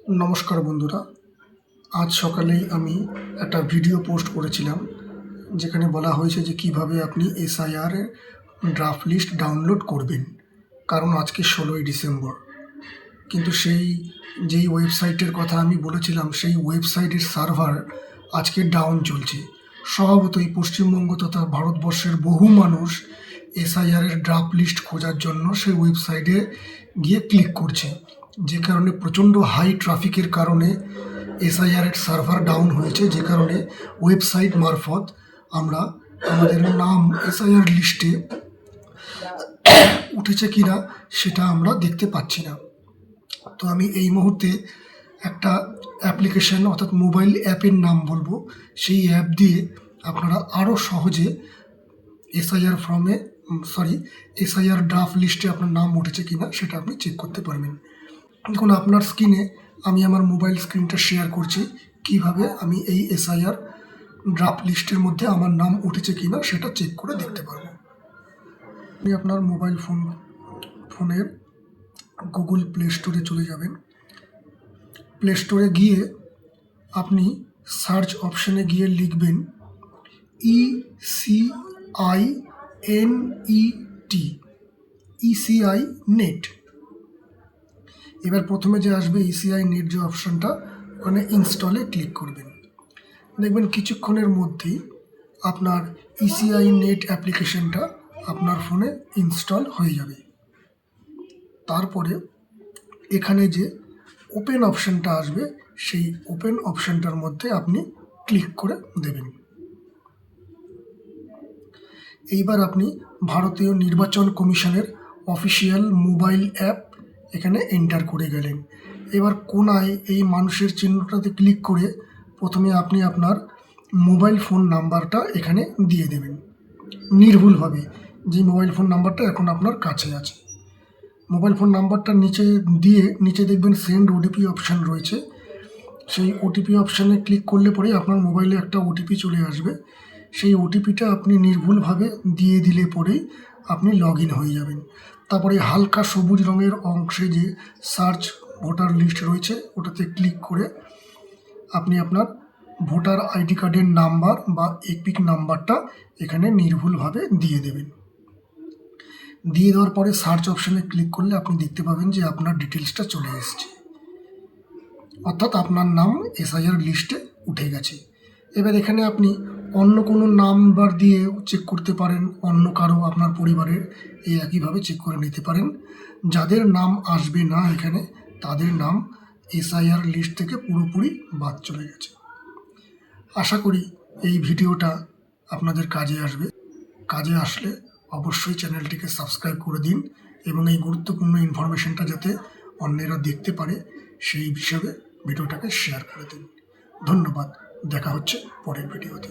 নমস্কার বন্ধুরা, আজ সকালেই আমি একটা ভিডিও পোস্ট করেছিলাম যেখানে বলা হয়েছে যে কিভাবে আপনি এসআইআর এর ড্রাফট লিস্ট ডাউনলোড করবেন। কারণ আজকে 16ই ডিসেম্বর, কিন্তু যেই ওয়েবসাইটের কথা আমি বলেছিলাম সেই ওয়েবসাইটের সার্ভার আজকে ডাউন চলছে। স্বভাবতই পশ্চিমবঙ্গ তথা ভারতবর্ষের বহু মানুষ এসআইআর এর ড্রাফট লিস্ট খোঁজার জন্য সেই ওয়েবসাইটে গিয়ে ক্লিক করছে, যে কারণে প্রচণ্ড হাই ট্রাফিকের কারণে এসআইআর এর সার্ভার ডাউন হয়েছে, যে কারণে ওয়েবসাইট মারফত আমরা আমাদের নাম এসআইআর লিস্টে উঠেছে কিনা সেটা আমরা দেখতে পাচ্ছি না। তো আমি এই মুহূর্তে একটা অ্যাপ্লিকেশন অর্থাৎ মোবাইল অ্যাপের নাম বলবো, সেই অ্যাপ দিয়ে আপনারা আরও সহজে এসআইআর ড্রাফট লিস্টে আপনার নাম উঠেছে কিনা সেটা আপনি চেক করতে পারবেন। দেখুন, আপনার স্ক্রিনে আমি আমার মোবাইল স্ক্রিনটা শেয়ার করছি, কিভাবে আমি এই এসআইআর ড্রাফট লিস্টের মধ্যে আমার নাম উঠেছে কিনা সেটা চেক করে দেখতে পারবো। আপনি আপনার মোবাইল ফোনের গুগল প্লে স্টোরে চলে যাবেন। প্লে স্টোরে গিয়ে আপনি সার্চ অপশানে গিয়ে লিখবেন ইসিআই নেট। এবার প্রথমে যে আসবে ইসিআই নেট যে অপশানটা, ওখানে ইনস্টলে ক্লিক করবেন। দেখবেন কিছুক্ষণের মধ্যেই আপনার ইসিআই নেট অ্যাপ্লিকেশনটা আপনার ফোনে ইনস্টল হয়ে যাবে। তারপরে এখানে যে ওপেন অপশানটা আসবে, সেই ওপেন অপশানটার মধ্যে আপনি ক্লিক করে দেবেন। এইবার আপনি ভারতীয় নির্বাচন কমিশনের অফিসিয়াল মোবাইল অ্যাপ এখানে এন্টার করে গেলেন। এবার কোনায় এই মানুষের চিহ্নটাতে ক্লিক করে প্রথমে আপনি আপনার মোবাইল ফোন নাম্বারটা এখানে দিয়ে দেবেন নির্ভুলভাবে, যে মোবাইল ফোন নাম্বারটা এখন আপনার কাছে আছে। মোবাইল ফোন নাম্বারটা নিচে দেখবেন সেন্ড ওটিপি অপশান রয়েছে। সেই ওটিপি অপশানে ক্লিক করলে পরে আপনার মোবাইলে একটা ওটিপি চলে আসবে। সেই ওটিপিটা আপনি নির্ভুলভাবে দিয়ে দিলে পরেই আপনি লগ ইন হয়ে যাবেন। তারপরে হালকা সবুজ রঙের অংশে যে সার্চ ভোটার লিস্ট রয়েছে, ওটাতে ক্লিক করে আপনি আপনার ভোটার আইডি কার্ডের নাম্বার বা এপিক নাম্বারটা এখানে নির্ভুলভাবে দিয়ে দেবেন। দিয়ে দেওয়ার পরে সার্চ অপশানে ক্লিক করলে আপনি দেখতে পাবেন যে আপনার ডিটেলসটা চলে এসছে, অর্থাৎ আপনার নাম এসআইআর লিস্টে উঠে গেছে। এবার এখানে আপনি অন্য কোনো নাম্বার দিয়ে চেক করতে পারেন, অন্য কারো আপনার পরিবারের এই একইভাবে চেক করে নিতে পারেন। যাদের নাম আসবে না এখানে, তাদের নাম এসআইআর লিস্ট থেকে পুরোপুরি বাদ চলে গেছে। আশা করি এই ভিডিওটা আপনাদের কাজে আসবে। কাজে আসলে অবশ্যই চ্যানেলটিকে সাবস্ক্রাইব করে দিন এবং এই গুরুত্বপূর্ণ ইনফরমেশনটা যাতে অন্যেরা দেখতে পারে সেই হিসাবে ভিডিওটাকে শেয়ার করে দিন। ধন্যবাদ, দেখা হচ্ছে পরের ভিডিওতে।